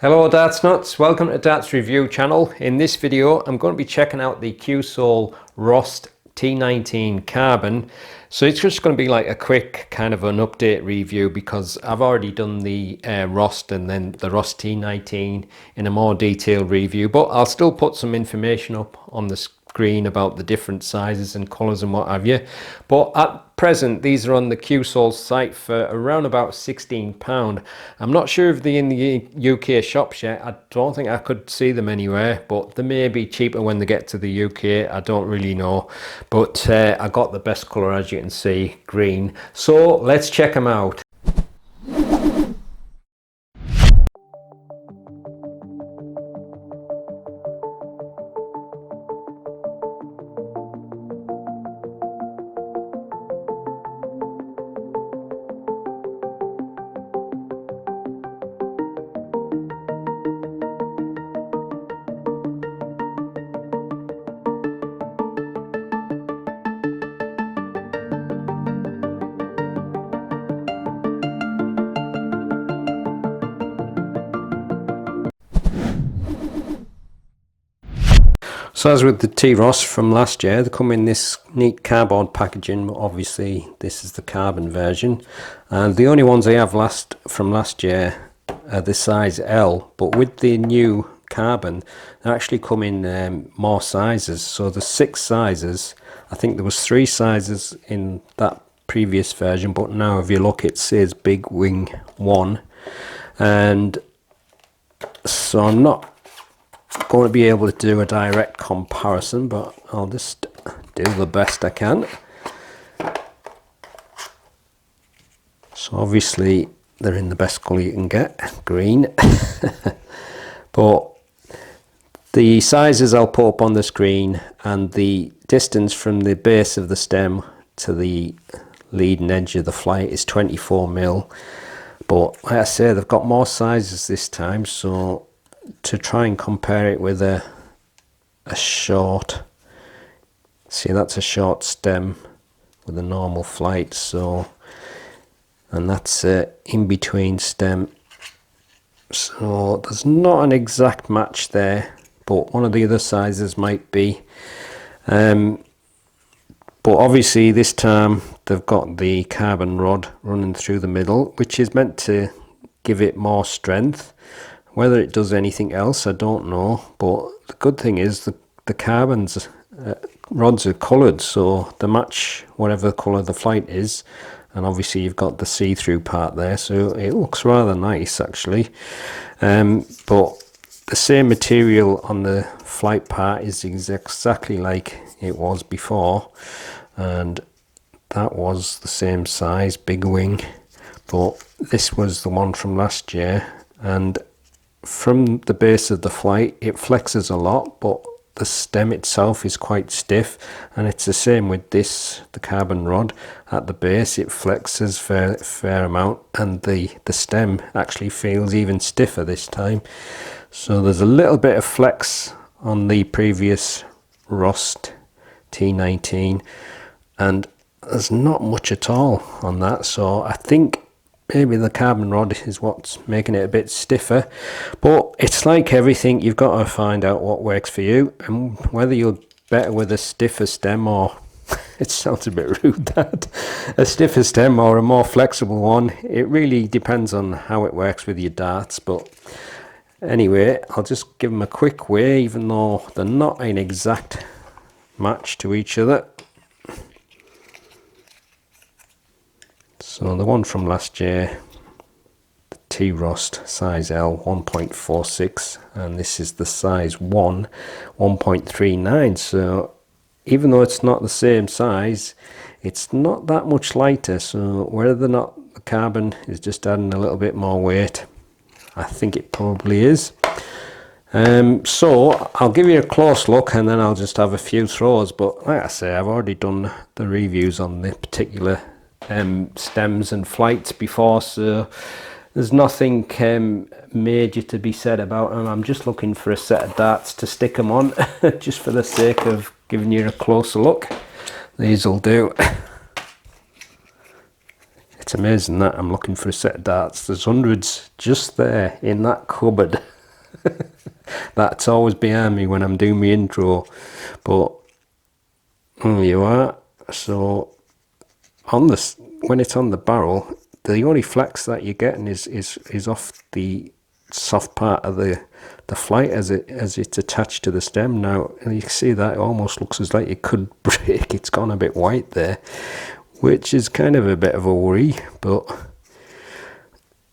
Hello Darts Nutz, welcome to Darts Review channel. In this video I'm going to be checking out the Cuesoul ROST T19 Carbon. So it's just going to be like a quick kind of an update review because I've already done the ROST and then the ROST T19 in a more detailed review, but I'll still put some information up on the screen about the different sizes and colours and what have you. But at present these are on the Cuesoul site for around about £16. I'm not sure if they're in the UK shops yet. I don't think I could see them anywhere, but they may be cheaper when they get to the UK. I don't really know, but I got the best colour, as you can see, green. So let's check them out. So as with the T-ROST from last year, they come in this neat cardboard packaging. Obviously this is the carbon version, and the only ones I have from last year are the size L, but with the new carbon they actually come in more sizes. So there's 6 sizes. I think there was 3 sizes in that previous version, but now if you look it says Big Wing 1, and so I'm not going to be able to do a direct comparison, but I'll just do the best I can. So obviously they're in the best colour you can get, green. But the sizes I'll put up on the screen, and the distance from the base of the stem to the leading edge of the flight is 24mm. But like I say, they've got more sizes this time, so to try and compare it with a short, see, that's a short stem with a normal flight, so, and that's a in between stem, so there's not an exact match there, but one of the other sizes might be. But obviously this time they've got the carbon rod running through the middle, which is meant to give it more strength. Whether it does anything else, I don't know, but the good thing is the carbon's rods are coloured, so they match whatever colour the flight is, and obviously you've got the see-through part there, so it looks rather nice actually. But the same material on the flight part is exactly like it was before, and that was the same size, Big Wing, but this was the one from last year, and from the base of the flight it flexes a lot, but the stem itself is quite stiff, and it's the same with this, the carbon rod. At the base it flexes fair amount, and the stem actually feels even stiffer this time. So there's a little bit of flex on the previous ROST T19, and there's not much at all on that, so I think maybe the carbon rod is what's making it a bit stiffer. But it's like everything, you've got to find out what works for you, and whether you're better with a stiffer stem, or it sounds a bit rude that, a stiffer stem or a more flexible one. It really depends on how it works with your darts. But anyway, I'll just give them a quick weigh, even though they're not an exact match to each other. So the one from last year, the T-ROST size L, 1.46, and this is the size 1, 1.39. So even though it's not the same size, it's not that much lighter. So whether or not the carbon is just adding a little bit more weight, I think it probably is. So I'll give you a close look, and then I'll just have a few throws. But like I say, I've already done the reviews on the particular stems and flights before, so there's nothing major to be said about them. I'm just looking for a set of darts to stick them on, just for the sake of giving you a closer look. These will do. It's amazing that I'm looking for a set of darts. There's hundreds just there in that cupboard. That's always behind me when I'm doing my intro, but there you are. So on this, when it's on the barrel, the only flex that you're getting is off the soft part of the flight as it's attached to the stem. Now you can see that it almost looks as like it could break. It's gone a bit white there, which is kind of a bit of a worry, but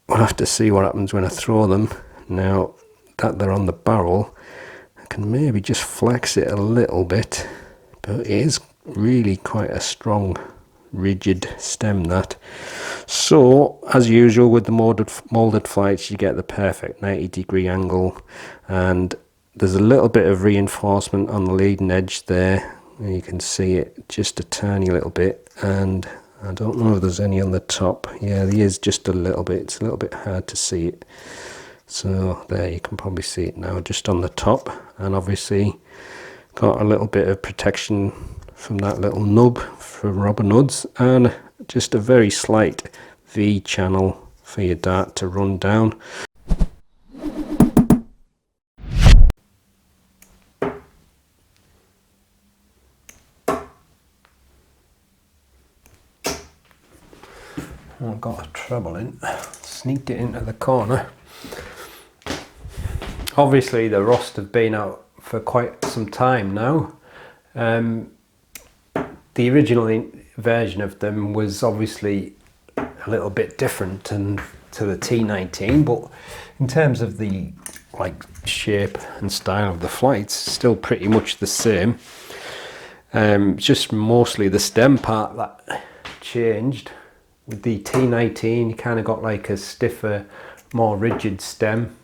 we'll have to see what happens when I throw them. Now that they're on the barrel, I can maybe just flex it a little bit, but it is really quite a strong rigid stem that. So as usual with the molded flights, you get the perfect 90-degree angle, and there's a little bit of reinforcement on the leading edge there, and you can see it just a tiny little bit, and I don't know if there's any on the top. Yeah, there is just a little bit. It's a little bit hard to see it. So there, you can probably see it now, just on the top, and obviously got a little bit of protection from that little nub for rubber nuts, and just a very slight V channel for your dart to run down. I've got a treble in, sneaked it into the corner. Obviously the ROST have been out for quite some time now. The original version of them was obviously a little bit different to the T19, but in terms of the shape and style of the flights, still pretty much the same. Just mostly the stem part that changed. With the T19 you kind of got like a stiffer, more rigid stem.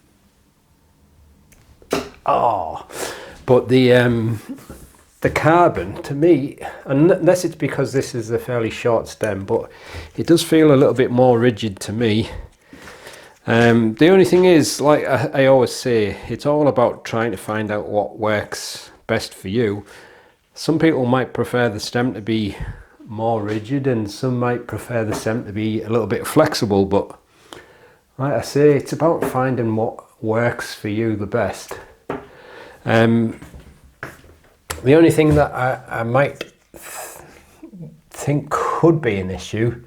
But the carbon, to me, unless it's because this is a fairly short stem, but it does feel a little bit more rigid to me. The only thing is, like I always say, it's all about trying to find out what works best for you. Some people might prefer the stem to be more rigid, and some might prefer the stem to be a little bit flexible, but like I say, it's about finding what works for you the best. The only thing that I might think could be an issue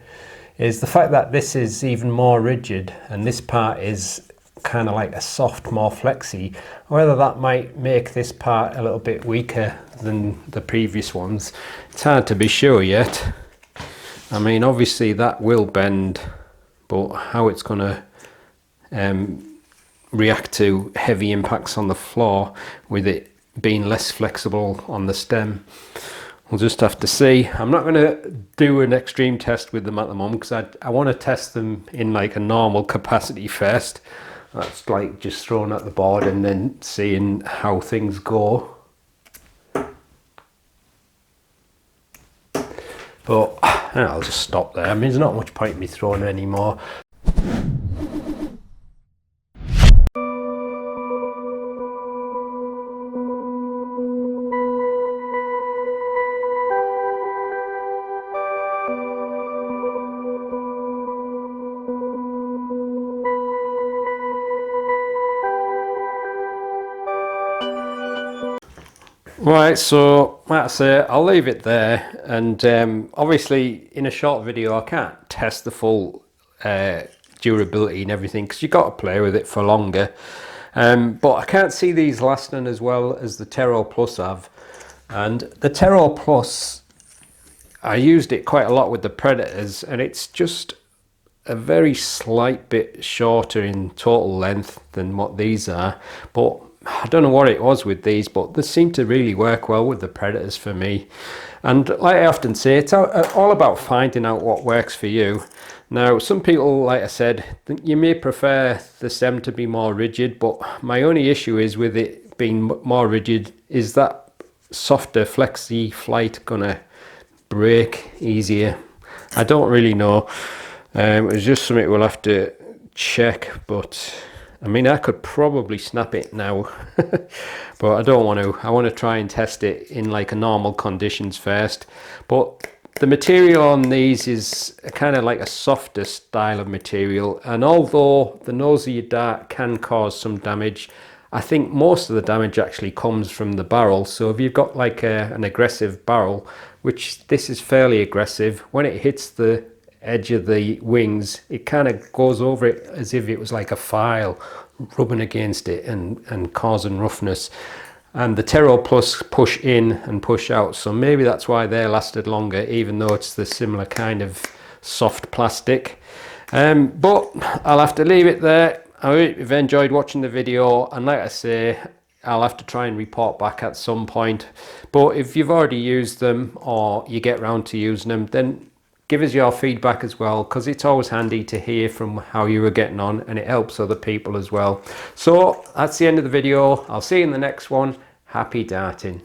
is the fact that this is even more rigid and this part is kind of like a soft, more flexy. Whether that might make this part a little bit weaker than the previous ones, it's hard to be sure yet. I mean, obviously that will bend, but how it's going to react to heavy impacts on the floor with it being less flexible on the stem, we'll just have to see. I'm not going to do an extreme test with them at the moment because I want to test them in like a normal capacity first. That's like just throwing at the board and then seeing how things go. But I'll just stop there. I mean, there's not much point in me throwing anymore. Right, so like I say, I'll leave it there, and obviously in a short video I can't test the full durability and everything because you've got to play with it for longer, but I can't see these lasting as well as the Terror Plus have. And the Terror Plus, I used it quite a lot with the Predators, and it's just a very slight bit shorter in total length than what these are, but I don't know what it was with these, but they seem to really work well with the Predators for me. And like I often say, it's all about finding out what works for you. Now, some people, like I said, you may prefer the stem to be more rigid, but my only issue is with it being more rigid, is that softer, flexy flight gonna break easier? I don't really know. It's just something we'll have to check, but I mean, I could probably snap it now, but I don't want to. I want to try and test it in like a normal conditions first. But the material on these is kind of like a softer style of material, and although the nose of your dart can cause some damage, I think most of the damage actually comes from the barrel. So if you've got like an aggressive barrel, which this is fairly aggressive, when it hits the edge of the wings, it kind of goes over it as if it was like a file rubbing against it and causing roughness. And the Terro Plus push in and push out, so maybe that's why they lasted longer, even though it's the similar kind of soft plastic. But I'll have to leave it there. I hope you've enjoyed watching the video, and like I say, I'll have to try and report back at some point. But if you've already used them or you get round to using them, then give us your feedback as well, because it's always handy to hear from how you were getting on, and it helps other people as well. So that's the end of the video. I'll see you in the next one. Happy darting.